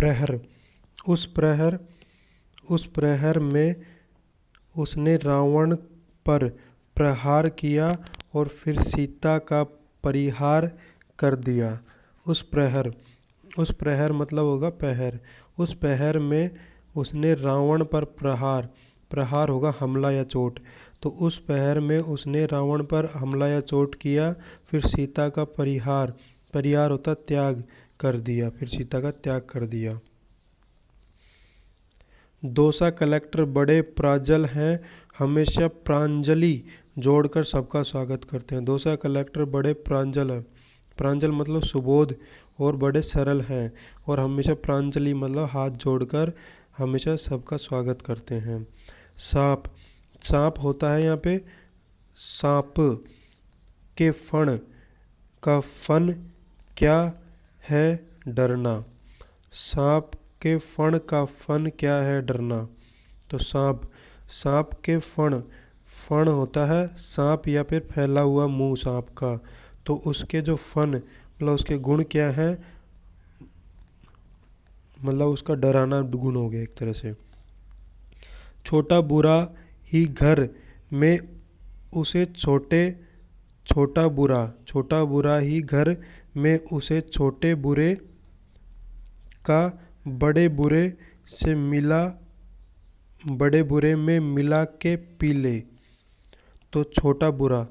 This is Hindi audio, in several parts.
प्रहर। उस प्रहर में उसने रावण पर प्रहार किया और फिर सीता का परिहार कर दिया। उस प्रहर मतलब होगा पहर। उस पहर में उसने रावण पर प्रहार होगा हमला या चोट। तो उस पहर में उसने रावण पर हमला या चोट किया, फिर सीता का परिहार होता त्याग कर दिया, फिर सीता का त्याग कर दिया। दौसा कलेक्टर बड़े प्रांजल हैं, हमेशा प्रांजलि जोड़कर सबका स्वागत करते हैं। दौसा कलेक्टर बड़े प्रांजल हैं। प्रांजल मतलब सुबोध और बड़े सरल हैं, और हमेशा प्रांजलि मतलब हाथ जोड़कर हमेशा सबका स्वागत करते हैं। सांप होता है यहाँ पे सांप के फण का फन क्या है डरना। सांप के फण का फन क्या है डरना। तो सांप के फण होता है सांप या फिर फैला हुआ मुंह सांप का, तो उसके जो फन मतलब उसके गुण क्या है, मतलब उसका डराना गुण हो गया एक तरह से। छोटा बुरा ही घर में उसे छोटा बुरा ही घर में उसे छोटे बुरे का बड़े बुरे में मिला के पी ले। तो छोटा बुरा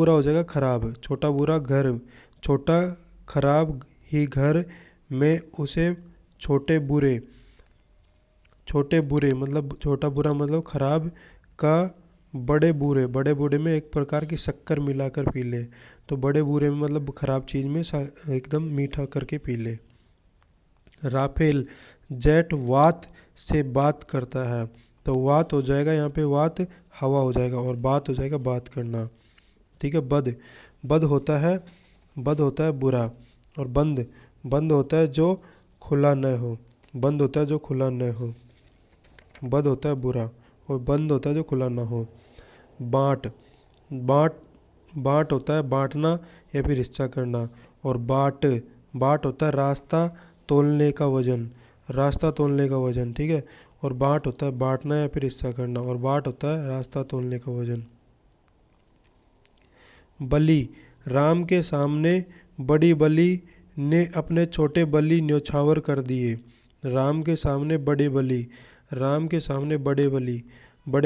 हो जाएगा खराब। छोटा बुरा घर, छोटा खराब ही घर में उसे छोटे बुरे मतलब छोटा बुरा मतलब खराब का बड़े बुरे में एक प्रकार की शक्कर मिलाकर पी ले। तो बड़े बुरे में मतलब खराब चीज़ में एकदम मीठा करके पी ले। राफेल जेट वात से बात करता है, तो वात हो जाएगा यहाँ पे वात हवा हो जाएगा, और बात हो जाएगा बात करना। ठीक है। बद होता है बुरा, और बंद होता है जो खुला न हो। बंद होता है जो खुला न हो। बद होता है बुरा और बंद होता है जो खुला ना हो। बाट होता है बांटना या फिर हिस्सा करना, और बाट होता है रास्ता तोलने का वजन। ठीक है। और बाट होता है बांटना या फिर हिस्सा करना, और बाट होता है रास्ता तोलने का वजन। बलि राम के सामने बड़ी बलि ने अपने छोटे बलि न्योछावर कर दिए। राम के सामने बड़े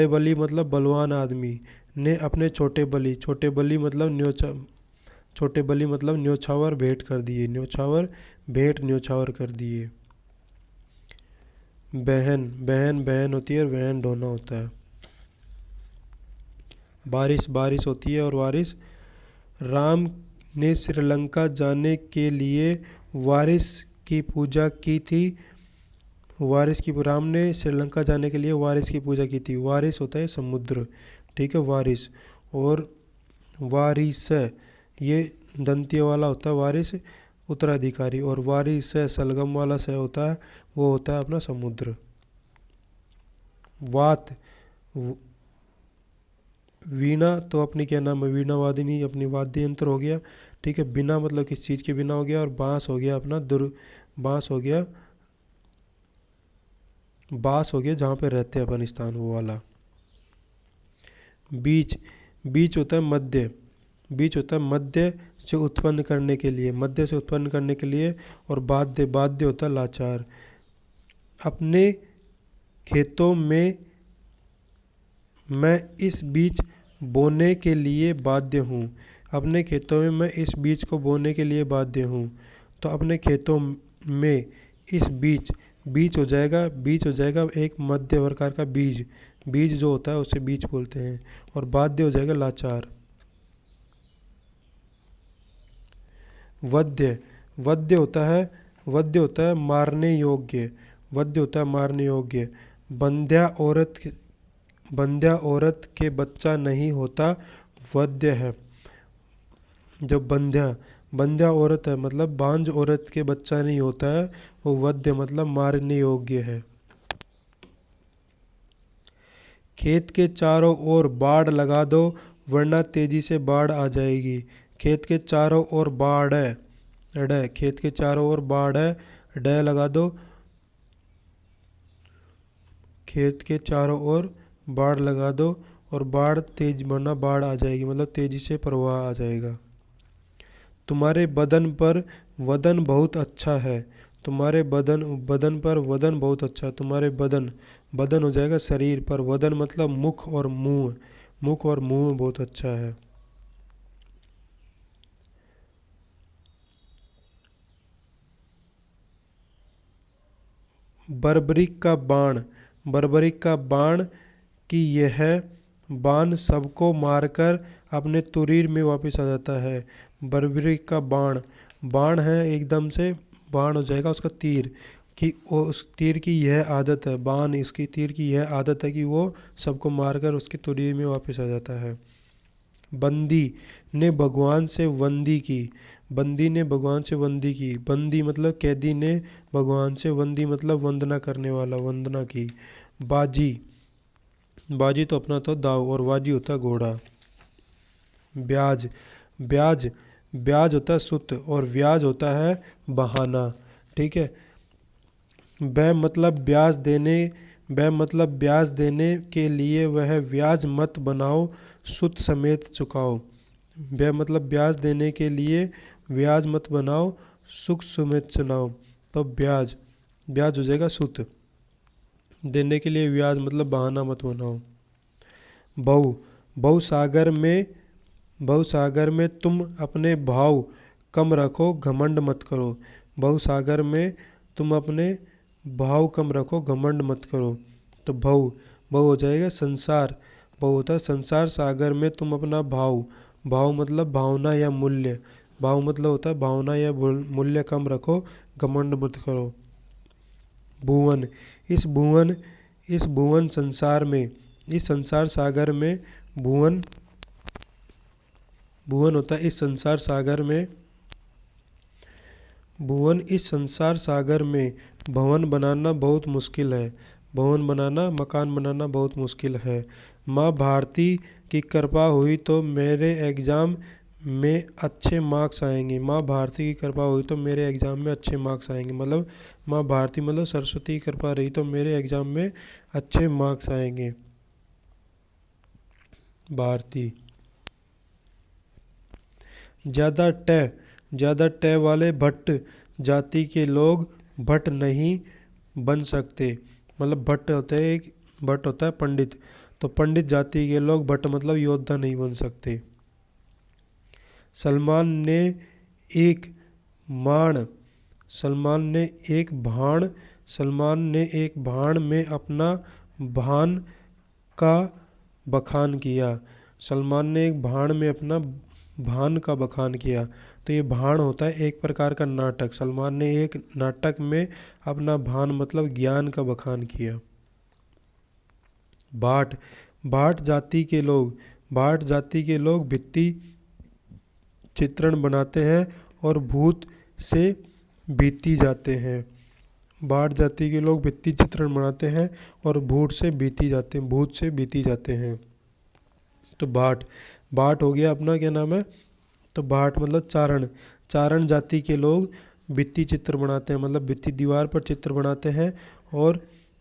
बलि मतलब बलवान आदमी ने अपने छोटे बलि मतलब न्योछावर भेंट कर दिए। न्योछावर कर दिए। बहन होती है और वहन ढोना होता है। बारिश होती है और वारिस। राम ने श्रीलंका जाने के लिए वारिस की पूजा की थी। राम ने श्रीलंका जाने के लिए वारिस की पूजा की थी। वारिस होता है समुद्र। ठीक है। वारिस और वारिस ये दंतिया वाला होता है वारिस उत्तराधिकारी, और वारिस सलगम वाला से होता है वो होता है अपना समुद्र। वात वीणा तो अपनी क्या नाम है वीणा वादिनी अपनी वाद्य यंत्र हो गया। ठीक है। बिना मतलब किस चीज़ के बिना हो गया, और बांस हो गया अपना बांस हो गया जहाँ पे रहते हैं अपन स्थान वो वाला। बीच होता है मध्य से उत्पन्न करने के लिए, और बाध्य होता है लाचार। अपने खेतों में मैं इस बीज बोने के लिए बाध्य हूँ। अपने खेतों में मैं इस बीज को बोने के लिए बाध्य हूँ। तो अपने खेतों में इस बीज हो जाएगा एक मध्य प्रकार का बीज जो होता है उसे बीज बोलते हैं, और बाध्य हो जाएगा लाचार। वध्य होता है मारने योग्य। बंध्या औरत के बच्चा नहीं होता वध्य है। जो बंध्या औरत है मतलब बांझ औरत के बच्चा नहीं होता है, वो वध्य मतलब मारने योग्य है। खेत के चारों ओर बाड़ लगा दो वरना तेजी से बाढ़ आ जाएगी। खेत के चारों ओर बाड़ है, खेत के चारों ओर बाड़ है, लगा दो खेत के चारों ओर बाड़ लगा दो और बाढ़ तेज वरना बाढ़ आ जाएगी, मतलब तेजी से प्रवाह आ जाएगा। तुम्हारे बदन पर वदन बहुत अच्छा है। तुम्हारे बदन बदन पर वदन बहुत अच्छा है। तुम्हारे बदन बदन हो जाएगा शरीर पर, वदन मतलब मुख और मुंह, मुख और मुंह बहुत अच्छा है। बर्बरिक का बाण, बर्बरिक का बाण कि यह बाण सबको मारकर अपने तुरीर में वापस आ जाता है। बर्बरिक का बाण, बाण है एकदम से बाण हो जाएगा उसका तीर, कि वो उस तीर की यह आदत है, बाण इसकी तीर की यह आदत है कि वो सबको मारकर उसकी तुरीर में वापस आ जाता है। बंदी ने भगवान से वंदी की, बंदी ने भगवान से वंदी की, बंदी मतलब कैदी ने भगवान से वंदी मतलब वंदना करने वाला, वंदना की। बाजी, बाजी तो अपना तो दाव और वाजी होता है घोड़ा। ब्याज, ब्याज ब्याज होता है सुत और ब्याज होता है बहाना, ठीक है। बै मतलब ब्याज देने, बै मतलब ब्याज देने के लिए वह ब्याज मत बनाओ, सुत समेत चुकाओ। बै मतलब ब्याज देने के लिए ब्याज मत बनाओ, सुख समेत चुनाओ। तो ब्याज, ब्याज हो जाएगा सुत, देने के लिए ब्याज मतलब बहाना मत बनाओ। बहु, बहु सागर में, बहु सागर में तुम अपने भाव कम रखो, घमंड मत करो। बहु सागर में तुम अपने भाव कम रखो, घमंड मत करो। तो बहु, बहु हो जाएगा संसार, बहु होता है संसार सागर में तुम अपना भाव, भाव मतलब भावना या मूल्य, भाव मतलब होता है भावना या मूल्य कम रखो, घमंड मत करो। भुवन, इस भुवन, इस भुवन संसार में, इस संसार सागर में, भुवन, भुवन होता है इस संसार सागर में, भुवन इस संसार सागर में भवन बनाना बहुत मुश्किल है, भवन बनाना मकान बनाना बहुत मुश्किल है। माँ भारती की कृपा हुई तो मेरे एग्ज़ाम में अच्छे मार्क्स आएंगे, माँ भारती की कृपा हुई तो मेरे एग्ज़ाम में अच्छे मार्क्स आएंगे, मतलब माँ भारती मतलब सरस्वती की कृपा रही तो मेरे एग्ज़ाम में अच्छे मार्क्स आएंगे। भारती। ज़्यादा ट वाले भट्ट जाति के लोग भट्ट नहीं बन सकते, मतलब भट्ट होते हैं, एक भट्ट होता है पंडित, तो पंडित जाति के लोग भट्ट मतलब योद्धा नहीं बन सकते। सलमान ने एक बाण, सलमान ने एक भाण, सलमान ने एक भाण में अपना भान का बखान किया, सलमान ने एक भाण में अपना भान का बखान किया। तो ये भाण होता है एक प्रकार का नाटक, सलमान ने एक नाटक में अपना भान मतलब ज्ञान का बखान किया। भाट, भाट जाति के लोग, भाट जाति के लोग भित्ति चित्रण बनाते हैं और भूत से बीती जाते हैं। भाट जाति के लोग भित्ति चित्रण बनाते हैं और भूत से बीती जाते हैं, भूत से बीती जाते हैं। तो भाट, भाट हो गया अपना क्या नाम है, तो भाट मतलब चारण, चारण जाति के लोग भित्ति चित्र बनाते हैं, मतलब भित्ति दीवार पर चित्र बनाते हैं और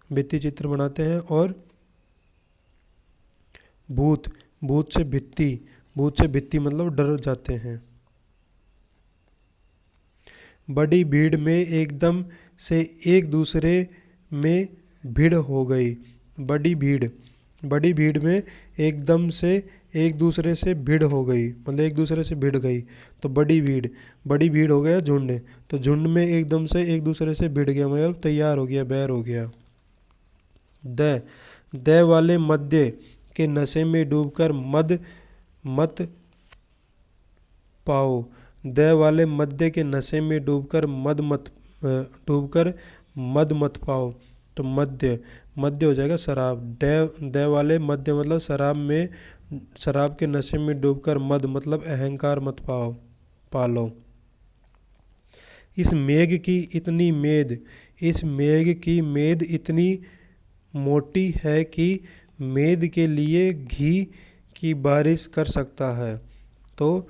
भित्ति चित्र बनाते हैं। और भूत, भूत से भित्ति, भूत से भित्ति मतलब डर जाते हैं। बड़ी भीड़ में एकदम से एक दूसरे में भीड़ हो गई, बड़ी भीड़, बड़ी भीड़ में एकदम से एक दूसरे से भीड़ हो गई, मतलब एक दूसरे से भिड़ गई। तो बड़ी भीड़, बड़ी भीड़ हो गया झुंड, तो झुंड में एकदम से एक दूसरे से भिड़ गया मतलब तैयार हो गया, बैर हो गया। द, द वाले मध्य के नशे में डूबकर मद मत पाओ, द वाले मध्य के नशे में डूबकर डूबकर मद मत पाओ। तो मध्य, मध्य हो जाएगा शराब, द वाले मध्य मतलब शराब में, शराब के नशे में डूबकर मद मतलब अहंकार मत पालो। इस मेघ की इतनी मेद, इस मेघ की मेद इतनी मोटी है कि मेद के लिए घी की बारिश कर सकता है। तो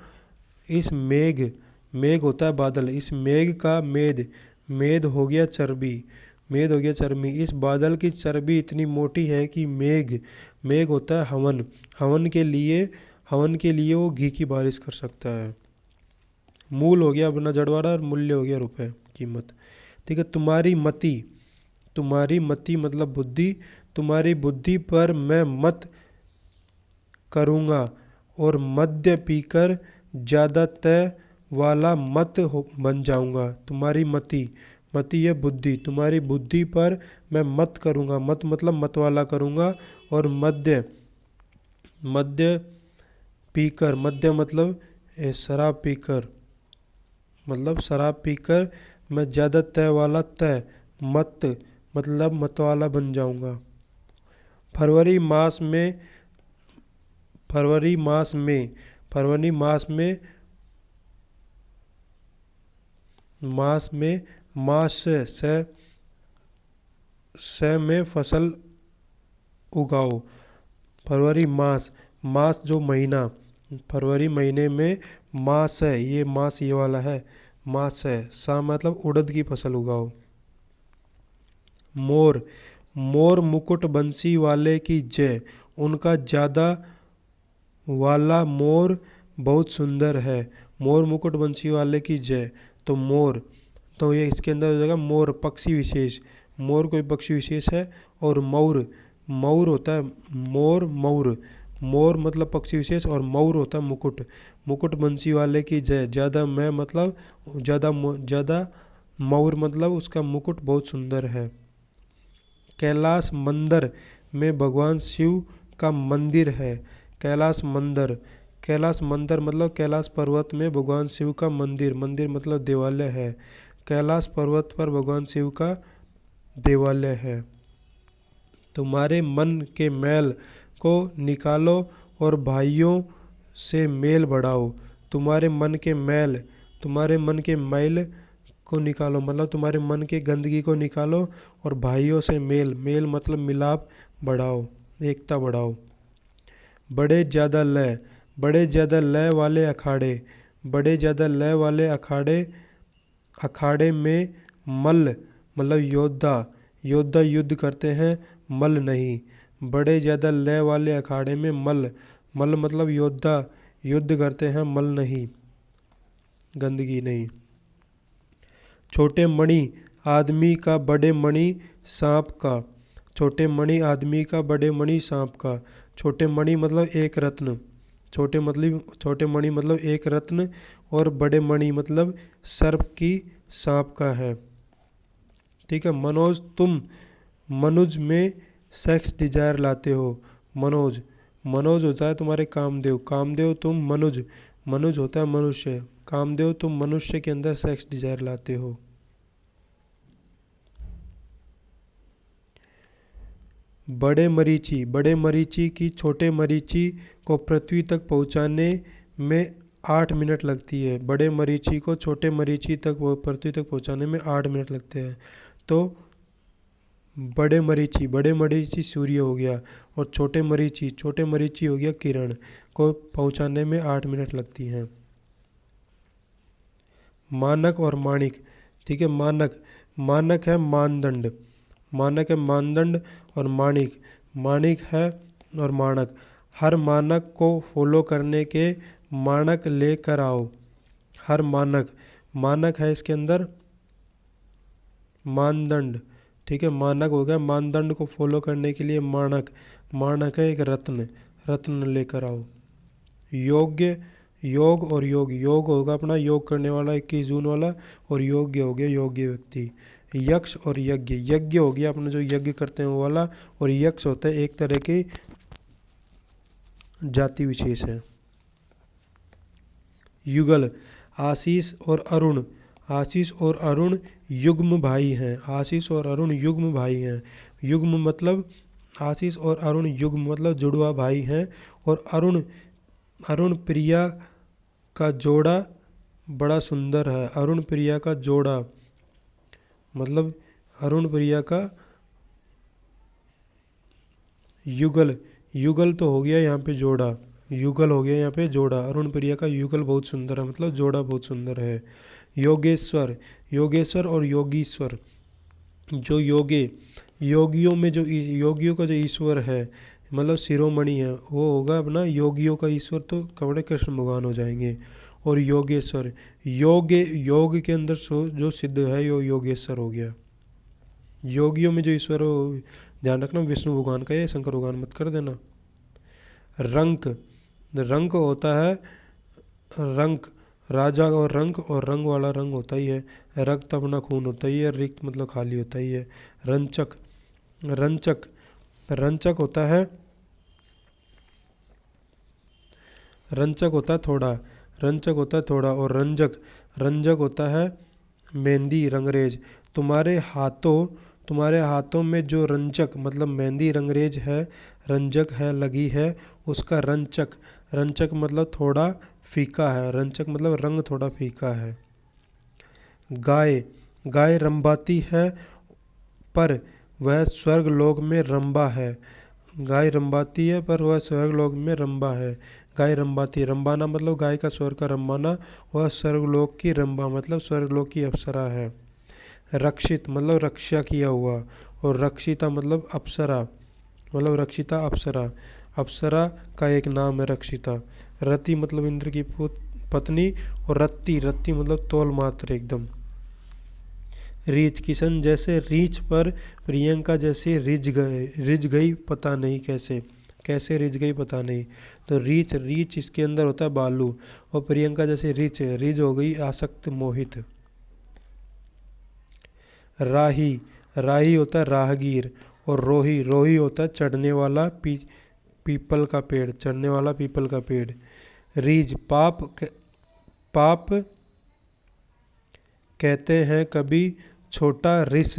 इस मेघ, मेघ होता है बादल, इस मेघ का मेद, मेद हो गया चर्बी, मेद हो गया चर्बी। इस बादल की चर्बी इतनी मोटी है कि मेघ, मेघ होता है हवन, हवन के लिए वो घी की बारिश कर सकता है। मूल हो गया अपना जड़वाड़ा और मूल्य हो गया रुपए, कीमत। ठीक है। तुम्हारी मति मतलब बुद्धि, तुम्हारी बुद्धि पर मैं मत करूँगा और मद्य पीकर ज़्यादा तय वाला मत बन जाऊँगा। तुम्हारी मति, मति है बुद्धि, तुम्हारी बुद्धि पर मैं मत करूँगा, मत मतलब मत वाला करूँगा, और मद्य, मद्य पीकर, मद्य मतलब शराब पीकर, मतलब शराब पीकर मैं ज़्यादा तय वाला तय, मत मतलब मत वाला बन जाऊँगा। फरवरी मास में, फरवरी मास में, फरवरी मास में, मास में, मास से में फसल उगाओ। फरवरी मास, मास जो महीना, फरवरी महीने में मास है, ये मास ये वाला है, मास है। सा मतलब उड़द की फसल उगाओ। मोर, मोर मुकुट बंसी वाले की जय, उनका ज़्यादा वाला मोर बहुत सुंदर है। मोर मुकुट बंसी वाले की जय। तो मोर, तो ये इसके अंदर हो जाएगा मोर पक्षी विशेष, मोर कोई पक्षी विशेष है। और मौर, मौर होता है मोर, मौर, मोर मतलब पक्षी विशेष, और मौर होता है मुकुट, मुकुट बंसी वाले की जय। ज़्यादा मैं मतलब ज़्यादा, मौर मतलब उसका मुकुट बहुत सुंदर है। कैलाश मंदिर में भगवान शिव का मंदिर है। कैलाश मंदिर, कैलाश मंदिर मतलब कैलाश पर्वत में भगवान शिव का मंदिर, मंदिर मतलब देवालय है। कैलाश पर्वत पर भगवान शिव का देवालय है। तुम्हारे मन के मैल को निकालो और भाइयों से मेल बढ़ाओ। तुम्हारे मन के मैल, तुम्हारे मन के मैल को निकालो मतलब तुम्हारे मन के गंदगी को निकालो, और भाइयों से मेल, मेल मतलब मिलाप बढ़ाओ, एकता बढ़ाओ। बड़े ज़्यादा लय, बड़े ज़्यादा लय वाले अखाड़े, बड़े ज़्यादा लय वाले अखाड़े, अखाड़े में मल्ल मतलब योद्धा, योद्धा युद्ध करते हैं, मल्ल नहीं। बड़े ज़्यादा लय वाले अखाड़े में मल्ल, मल्ल मतलब योद्धा युद्ध करते हैं, मल्ल नहीं, गंदगी नहीं। छोटे मणि आदमी का बड़े मणि सांप का, छोटे मणि आदमी का बड़े मणि सांप का। छोटे मणि मतलब एक रत्न, छोटे मणि मतलब एक रत्न, और बड़े मणि मतलब सर्प की सांप का है। ठीक है। मनोज, तुम मनुज में सेक्स डिजायर लाते हो। मनोज, मनोज होता है तुम्हारे कामदेव, कामदेव तुम मनुज, मनुज होता है मनुष्य, कामदेव तुम मनुष्य के अंदर सेक्स डिजायर लाते हो। बड़े मरीची, बड़े मरीची की छोटे मरीची को पृथ्वी तक पहुंचाने में 8 मिनट लगती है। बड़े मरीची को छोटे मरीची तक पृथ्वी तक पहुंचाने में 8 मिनट लगते हैं। तो बड़े मरीची सूर्य हो गया, और छोटे मरीची हो गया किरण, को पहुंचाने में 8 मिनट लगती हैं। मानक और माणिक। ठीक है। मानक, मानक है मानदंड, मानक है मानदंड, और माणिक, माणिक है और मानक। हर मानक को फॉलो करने के मानक लेकर आओ। हर मानक, मानक है इसके अंदर मानदंड। ठीक है। मानक हो गया, मानदंड को फॉलो करने के लिए मानक, मानक है एक रत्न, रत्न लेकर आओ। योग्य, योग और योग, योग होगा अपना योग करने वाला 21 जून वाला, और योग्य हो गया योग्य व्यक्ति। यक्ष और यज्ञ, यज्ञ हो गया अपना जो यज्ञ करते हैं वो वाला, और यक्ष होता है एक तरह की जाति विशेष है। युगल, आशीष और अरुण, आशीष और अरुण युग्म भाई हैं, आशीष और अरुण युग्म भाई हैं। युग्म मतलब आशीष और अरुण युग्म मतलब जुड़वा भाई हैं। और अरुण, अरुण प्रिया का जोड़ा बड़ा सुंदर है। अरुण प्रिया का जोड़ा मतलब अरुण प्रिया का युगल, युगल तो हो गया यहाँ पे जोड़ा, युगल हो गया यहाँ पे जोड़ा। अरुण प्रिया का युगल बहुत सुंदर है मतलब जोड़ा बहुत सुंदर है। योगेश्वर, योगेश्वर और योगीश्वर, जो योगियों में जो योगियों का जो ईश्वर है, मतलब शिरोमणि है, वो होगा अपना योगियों का ईश्वर, तो कबड़े कृष्ण भगवान हो जाएंगे। और योगेश्वर, योग के अंदर जो सिद्ध है वो योगेश्वर हो गया। योगियों में जो ईश्वर हो, ध्यान रखना विष्णु भगवान का, ये शंकर भगवान मत कर देना। रंक, रंक होता है रंक, राजा और रंक, और रंग वाला रंग होता ही है। रक्त अपना खून होता ही है, रिक्त मतलब खाली होता ही है। रंचक, रंचक, रंचक होता है, रंचक होता है थोड़ा, रंचक होता है थोड़ा। और रंजक, रंजक होता है मेहंदी रंगरेज। तुम्हारे हाथों में जो रंजक मतलब मेहंदी रंगरेज है, रंजक है लगी है, उसका रंचक, रंचक मतलब थोड़ा फीका है, रंचक मतलब रंग थोड़ा फीका है। गाय, गाय रंबाती है पर वह स्वर्ग लोक में रंबा है। गाय रंबाती है पर वह स्वर्ग लोक में रंबा है। गाय रंबाती, रंबाना मतलब गाय का स्वर का रंबाना, वह स्वर्गलोक की रंबा मतलब स्वर्गलोक की अप्सरा है। रक्षित मतलब रक्षा किया हुआ, और रक्षिता मतलब अप्सरा, मतलब रक्षिता अप्सरा, अप्सरा का एक नाम है रक्षिता। रति मतलब इंद्र की पत्नी, और रत्ती, रत्ती मतलब तौल मात्र एकदम। रीछ, किशन जैसे रीछ पर प्रियंका जैसी रिझ गई पता नहीं कैसे, कैसे रिझ गई पता नहीं। तो रीछ, रीछ इसके अंदर होता है बालू, और प्रियंका जैसे रिझ, रिझ हो गई आसक्त मोहित। राही, राही होता है राहगीर, और रोही, रोही होता है चढ़ने वाला पीपल का पेड़, चढ़ने वाला पीपल का पेड़। रीझ, पाप कहते हैं कभी छोटा रिस,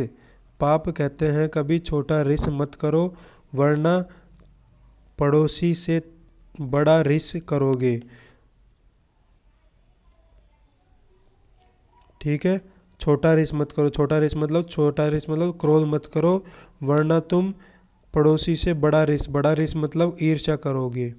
पाप कहते हैं कभी छोटा रिस मत करो, वरना पड़ोसी से बड़ा रिस करोगे। ठीक है, छोटा रिस मत करो, छोटा रिस मतलब क्रोध मत करो, वरना तुम पड़ोसी से बड़ा रिस मतलब ईर्ष्या करोगे।